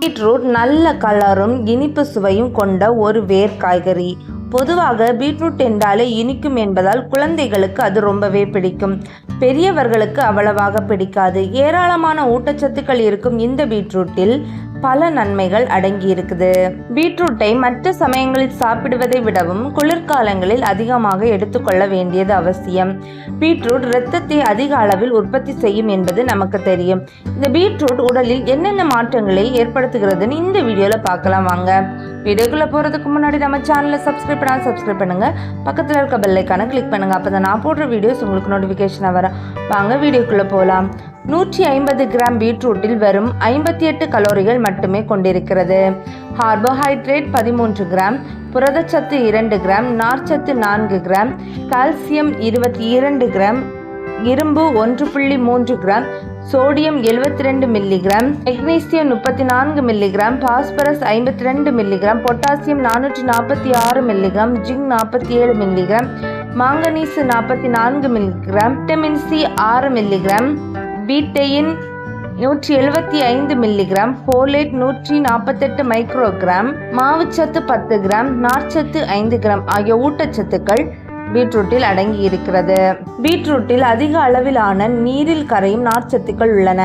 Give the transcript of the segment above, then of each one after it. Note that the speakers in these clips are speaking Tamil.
பீட்ரூட் நல்ல கலரும் இனிப்பு சுவையும் கொண்ட ஒரு வேர் காய்கறி. பொதுவாக பீட்ரூட் என்றாலே இனிக்கும் என்பதால் குழந்தைகளுக்கு அது ரொம்பவே பிடிக்கும். பெரியவர்களுக்கு அவ்வளவாக பிடிக்காது. ஏராளமான ஊட்டச்சத்துக்கள் இருக்கும் இந்த பீட்ரூட்டில் பல நன்மைகள் அடங்கி இருக்குது. பீட்ரூட்டை மற்ற சமயங்களில் சாப்பிடுவதை விடவும் குளிர்காலங்களில் அதிகமாக எடுத்துக்கொள்ள வேண்டியது அவசியம். பீட்ரூட் இரத்தத்தை அதிக அளவில் உற்பத்தி செய்யும் என்பது நமக்கு தெரியும். இந்த பீட்ரூட் உடலில் என்னென்ன மாற்றங்களை ஏற்படுத்துகிறதுன்னு இந்த வீடியோவில் பார்க்கலாம் வாங்க. வீடியோக்குள்ளே போகிறதுக்கு முன்னாடி நம்ம சேனலை சப்ஸ்கிரைப் பண்ணுங்க. பக்கத்தில் இருக்க பெல் ஐக்கானை கிளிக் பண்ணுங்க. அப்போ தான் நான் போடுற வீடியோஸ் உங்களுக்கு நோட்டிஃபிகேஷனாக வரும். வாங்க வீடியோக்குள்ளே போகலாம். 150 கிராம் பீட்ரூட்டில் வெறும் 58 கலோரிகள் மட்டுமே கொண்டிருக்கிறது. கார்போஹைட்ரேட் 13 கிராம், புரதச்சத்து 2 கிராம், நார்ச்சத்து 4 கிராம், கால்சியம் 22 கிராம், இரும்பு 1.3 gram, sodium 72 milligram, magnesium 34 milligram, phosphorus 52 milligram, potassium 446 milligram, zinc 47 milligram, manganese 44 milligram, vitamin C 6 milligram, betaine 175 milligram, folate 148 microgram, மாவுச்சத்து 10 கிராம், நார்ச்சத்து 5 கிராம் ஆகிய ஊட்டச்சத்துக்கள் பீட்ரூட்டில் அடங்கி இருக்கிறது. பீட்ரூட்டில் அதிக அளவிலான நீரில் கரையும் நார்ச்சத்துக்கள் உள்ளன.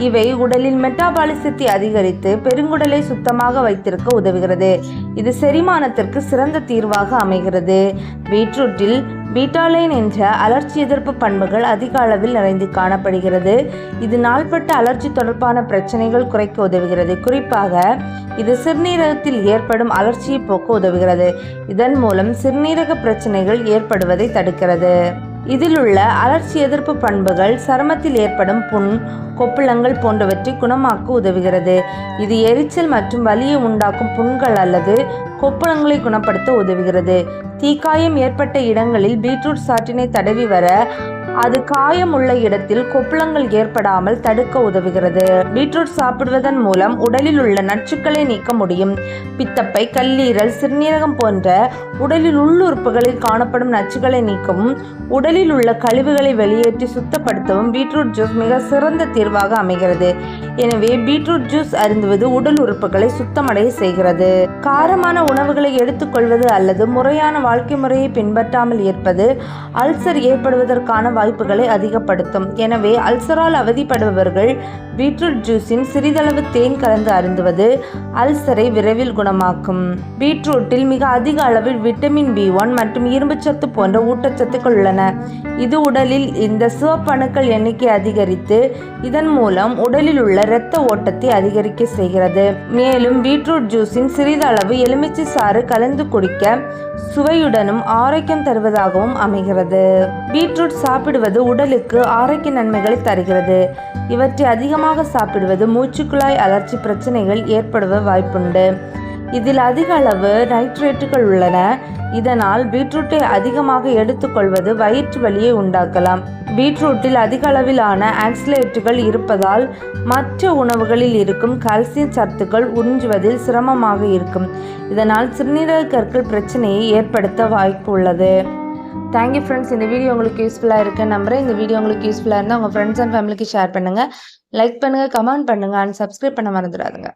இவை உடலில் மெட்டாபாலிசத்தை அதிகரித்து பெருங்குடலை சுத்தமாக வைத்திருக்க உதவுகிறது. இது செரிமானத்திற்கு சிறந்த தீர்வாக அமைகிறது. பீட்ரூட்டில் பீட்டாலைன் என்ற அலர்ச்சி எதிர்ப்பு பண்புகள் அதிக அளவில் நிறைந்து காணப்படுகிறது. இது நாள்பட்ட அலர்ச்சி தொடர்பான பிரச்சனைகள் குறைக்க உதவுகிறது. குறிப்பாக இது சிறுநீரகத்தில் ஏற்படும் அலர்ச்சியை போக்க உதவுகிறது. இதன் மூலம் சிறுநீரக பிரச்சனைகள் ஏற்படுவதை தடுக்கிறது. இதில் உள்ள அலர்ச்சி எதிர்ப்பு பண்புகள் சருமத்தில் ஏற்படும் புண், கொப்புளங்கள் போன்றவற்றை குணமாக்க உதவுகிறது. இது எரிச்சல் மற்றும் வலியை உண்டாக்கும் புண்கள் அல்லது கொப்புளங்களை குணப்படுத்த உதவுகிறது. தீக்காயம் ஏற்பட்ட இடங்களில் பீட்ரூட் சாற்றினை தடவி வர அது காயம் உள்ள இடத்தில் கொப்புளங்கள் ஏற்படாமல் தடுக்க உதவுகிறது. பீட்ரூட் சாப்பிடுவதன் மூலம் உடலில் உள்ள நச்சுக்களை நீக்க முடியும். பித்தப்பை, கல்லீரல், சிறுநீரகம் போன்ற உடலில் உள்ளுறுப்புகளில் காணப்படும் நச்சுக்களை நீக்கவும் உடலில் உள்ள கழிவுகளை வெளியேற்றி சுத்தப்படுத்தவும் பீட்ரூட் ஜூஸ் மிக சிறந்த தீர்வாக அமைகிறது. எனவே பீட்ரூட் ஜூஸ் அருந்துவது உடல் உறுப்புகளை சுத்தமடைய செய்கிறது. காரமான உணவுகளை எடுத்துக்கொள்வது அல்லது முறையான வாழ்க்கை முறையை பின்பற்றாமல் இருப்பது அல்சர் ஏற்படுவதற்கான வாய்ப்புகளை அதிகப்படுத்தும். எனவே அல்சரால் அவதிப்படுபவர்கள் பீட்ரூட் ஜூஸின் சிறிதளவு தேன் கலந்து அருந்துவது அல்சரை விரைவில் குணமாக்கும். பீட்ரூட்டில் மிக அதிக அளவில் விட்டமின் B1 மற்றும் இரும்புச்சத்து போன்ற ஊட்டச்சத்துக்கள் உள்ளன. இது உடலில் இந்த சிவப்பணுக்கள் எண்ணிக்கை அதிகரித்து இதன் மூலம் உடலில் உள்ள இரத்த ஓட்டத்தை அதிகரிக்க செய்கிறது. மேலும் பீட்ரூட் ஜூஸின் சிறிதளவு எலுமிச்சை சாறு கலந்து குடிக்க சுவையுடனும் ஆரோக்கியம் தருவதாகவும் அமைகிறது. பீட்ரூட் சாப்பிடுவது உடலுக்கு ஆரோக்கிய நன்மைகளை தருகிறது. இவற்றை அதிகமாக சாப்பிடுவது மூச்சுக்குழாய் அலர்ச்சி பிரச்சனைகள் ஏற்படுவ வாய்ப்புண்டு. இதில் அதிக அளவு நைட்ரேட்டுகள் உள்ளன. இதனால் பீட்ரூட்டை அதிகமாக எடுத்துக்கொள்வது வயிற்று வலியை உண்டாக்கலாம். பீட்ரூட்டில் அதிக அளவிலான ஆக்சலேட்டுகள் இருப்பதால் மற்ற உணவுகளில் இருக்கும் கால்சியம் சத்துக்கள் உறிஞ்சுவதில் சிரமமாக இருக்கும். இதனால் சிறுநீரக கற்கள் பிரச்சனையை ஏற்படுத்த வாய்ப்பு உள்ளது. Thank you friends. இந்த வீடியோ உங்களுக்கு யூஸ்ஃபுல்லாக இருக்குன்னு நம்புகிறேன். இந்த வீடியோ உங்களுக்கு யூஸ்ஃபுல்லாக இருந்தால் உங்கள் ஃப்ரெண்ட்ஸ் அண்ட் ஃபேமிலிக்கு ஷேர் பண்ணுங்கள், லைக் பண்ணுங்கள், கமெண்ட் பண்ணுங்கள் அண்ட் சப்ஸ்கிரைப் பண்ண மறந்துடாதுங்க.